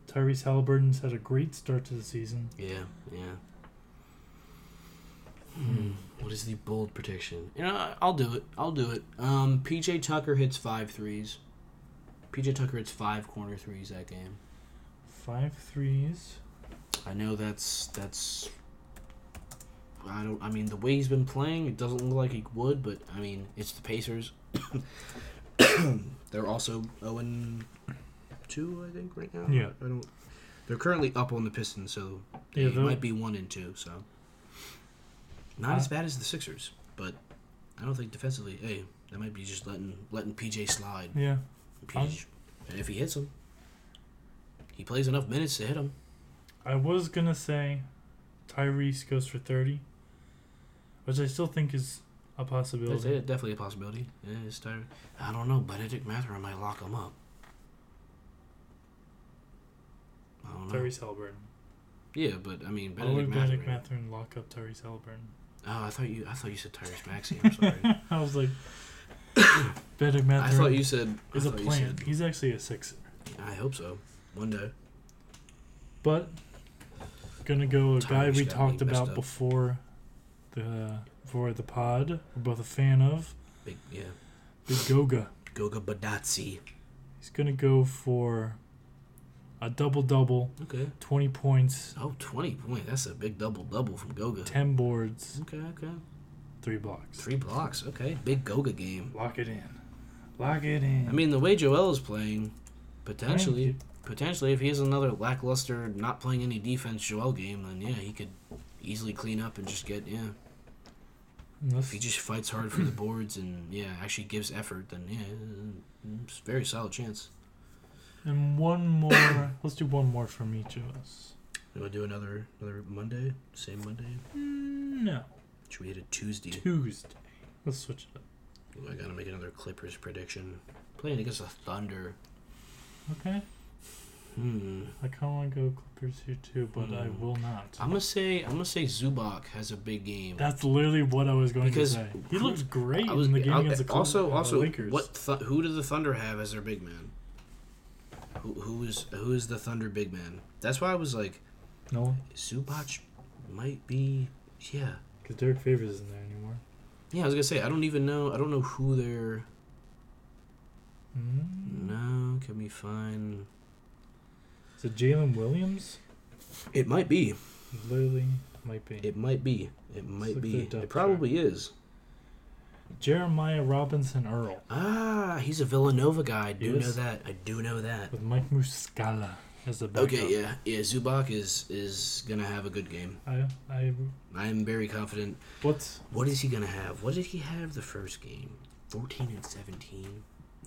Tyrese Halliburton's had a great start to the season. Yeah. What is the bold prediction? I'll do it. PJ Tucker hits 5 threes. PJ Tucker hits 5 corner threes that game. 5 threes. I know that's. I mean, the way he's been playing, it doesn't look like he would, but I mean, it's the Pacers. They're also 0-2, I think, right now. Yeah. They're currently up on the Pistons, so they might be 1-2. So not as bad as the Sixers, but I don't think defensively. Hey, that might be just letting PJ slide. Yeah. And if he hits him, he plays enough minutes to hit him. I was gonna say Tyrese goes for 30, which I still think is a possibility. It's definitely a possibility. Yeah, it's Tyrese. I don't know. Benedict Mathurin might lock him up. I don't know. Tyrese Halliburton. Yeah, but I mean, Benedict Mathurin lock up Tyrese Halliburton. Oh, I thought you said Tyrese Maxey. I'm sorry. I was like, Benedict Mathurin. I thought you said is a plant. He's actually a Sixer. I hope so. One day. But gonna go a guy we talked about up. before the pod. We're both a fan of. Big Goga. Goga Badazzi. He's gonna go for a double-double. Okay. 20 points. Oh, 20 points. That's a big double-double from Goga. 10 boards. Okay. 3 blocks. 3 blocks. Okay. Big Goga game. Lock it in. I mean, the way Joel is playing, potentially, if he has another lackluster, not playing any defense Joel game, then yeah, he could easily clean up and just get, if he just fights hard for the boards and, actually gives effort, then, it's a very solid chance. And one more. Let's do one more from each of us. You want to do another Monday? Same Monday? No. Should we hit a Tuesday? Let's switch it up. Ooh, I got to make another Clippers prediction. Playing against the Thunder. Okay. I kind of want to go Clippers here too, but I will not. I'm gonna say Zubac has a big game. That's literally what I was going to say. He looks great in the game against the Clippers. Also, Lakers. Who do the Thunder have as their big man? Who is the Thunder big man? That's why I was like, no one. Zubac might be, because Derek Favors isn't there anymore. Yeah, I was gonna say I don't know who they're. No, can we find? Is it Jalen Williams? It might be. Literally, might be. It might be. It probably is. Jeremiah Robinson Earl. Ah, he's a Villanova guy. I do know that. With Mike Muscala as the backup. Okay, yeah. Zubac is gonna have a good game. I am very confident. What is he gonna have? What did he have the first game? 14 and 17.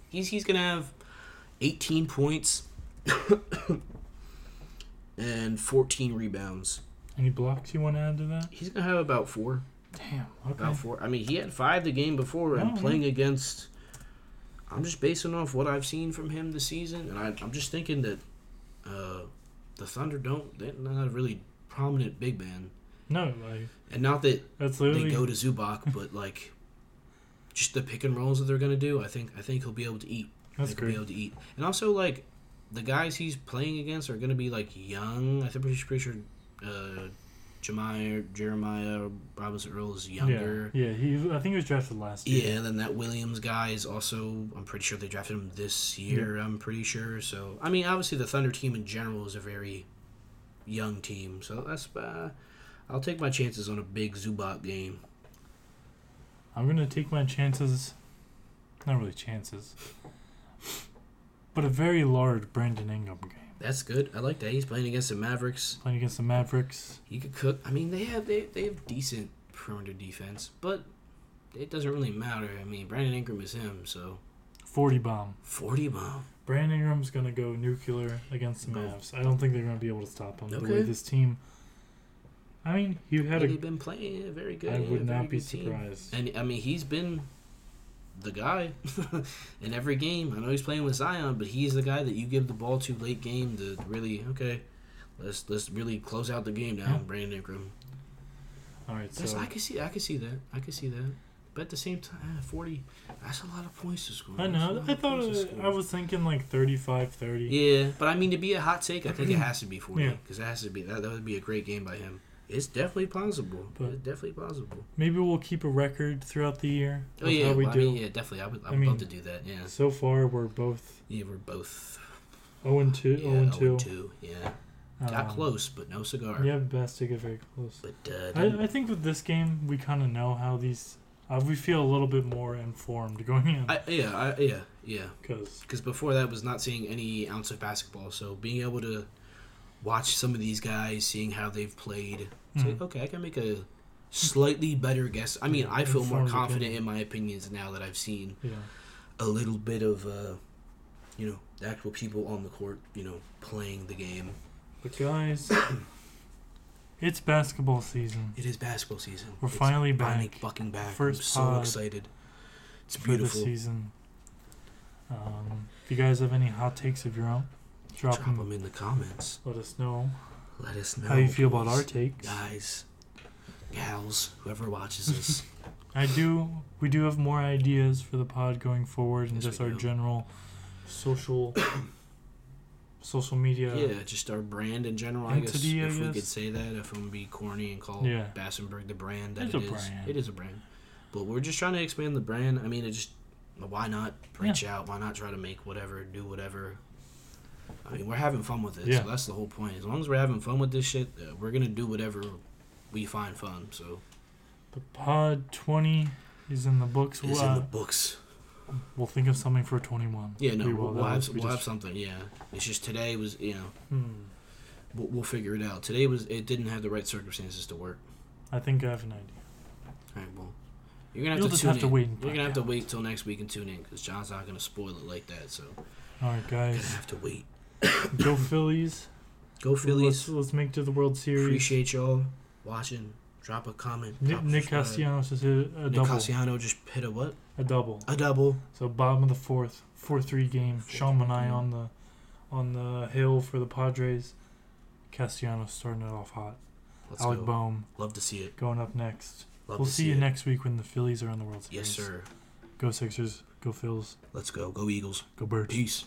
He's gonna have 18 points and 14 rebounds. Any blocks you want to add to that? He's gonna have about 4. Damn. Okay. About 4. I mean, he had 5 the game before, and playing against. I'm just basing off what I've seen from him this season, and I'm just thinking that the Thunder they're not a really prominent big man. No, and not that that's literally... they go to Zubac, but just the pick and rolls that they're gonna do. I think he'll be able to eat. That's great. He'll be able to eat, and also the guys he's playing against are gonna be young. I think pretty sure Jeremiah Robinson Earl is younger. Yeah. I think he was drafted last year. Yeah, and then that Williams guy is also. I'm pretty sure they drafted him this year. Yeah. I'm pretty sure. So I mean, obviously the Thunder team in general is a very young team. So that's. I'll take my chances on a big Zubac game. I'm gonna take my chances. Not really chances, but a very large Brandon Ingram game. That's good. I like that. He's playing against the Mavericks. He could cook. I mean, they have decent perimeter defense, but it doesn't really matter. I mean, Brandon Ingram is him, so 40 bomb. Brandon Ingram's gonna go nuclear against the Mavs. I don't think they're gonna be able to stop him. Okay. The way this team. I mean, they've been playing very good. I would not be surprised. And I mean, he's been the guy in every game. I know he's playing with Zion, but he's the guy that you give the ball to late game to really let's really close out the game now. Yeah. Brandon Ingram. All right, so I can see that. But at the same time, 40. That's a lot of points to score. I know. I was thinking like 35-30. Yeah, but I mean, to be a hot take, I think it has to be 40 because it has to be that would be a great game by him. It's definitely possible. Maybe we'll keep a record throughout the year. Oh yeah, how we do. Definitely. I would love to do that. Yeah. So far, we're both. Yeah, we're both. 0-2. 0-2. Yeah. Got close, but no cigar. Yeah, best to get very close. But I think with this game, we kind of know how these. We feel a little bit more informed going in. Yeah. Because before that was not seeing any ounce of basketball, so being able to watch some of these guys, seeing how they've played. It's like, okay, I can make a slightly better guess. I mean, I feel more confident in my opinions now that I've seen a little bit of, the actual people on the court, playing the game. But guys, it's basketball season. It is basketball season. We're finally back. Fucking back. First I'm so excited. It's beautiful. For the season. If you guys have any hot takes of your own, drop them in the comments. Let us know. How you feel about our takes. Guys, gals, whoever watches this. We do have more ideas for the pod going forward and just our general social media. Yeah, just our brand in general, entity, I guess. If we could say that, if I'm going to be corny and call Bassenberg the brand that it is. It is a brand. But we're just trying to expand the brand. I mean, why not branch out? Why not try to make whatever, do whatever? I mean, we're having fun with it, so that's the whole point. As long as we're having fun with this shit, we're going to do whatever we find fun, so. The pod 20 is in the books. It's in the books. We'll think of something for 21. Yeah, no, we'll have something, yeah. It's just today was, we'll figure it out. Today it didn't have the right circumstances to work. I think I have an idea. All right, well. You're going to have to wait till next week and tune in because John's not going to spoil it like that, so. All right, guys. Going to have to wait. Go Phillies. Go Phillies. Let's make it to the World Series. Appreciate y'all watching. Drop a comment. Nick Castellanos just hit a double. Nick Castellanos just hit a what? A double. So bottom of the fourth, 4-3 game. Sean Manai on the hill for the Padres. Castellanos starting it off hot. Alec Boehm. Love to see it. Going up next. We'll see you next week when the Phillies are in the World Series. Yes, sir. Go Sixers. Go Phils. Let's go. Go Eagles. Go Birds. Peace.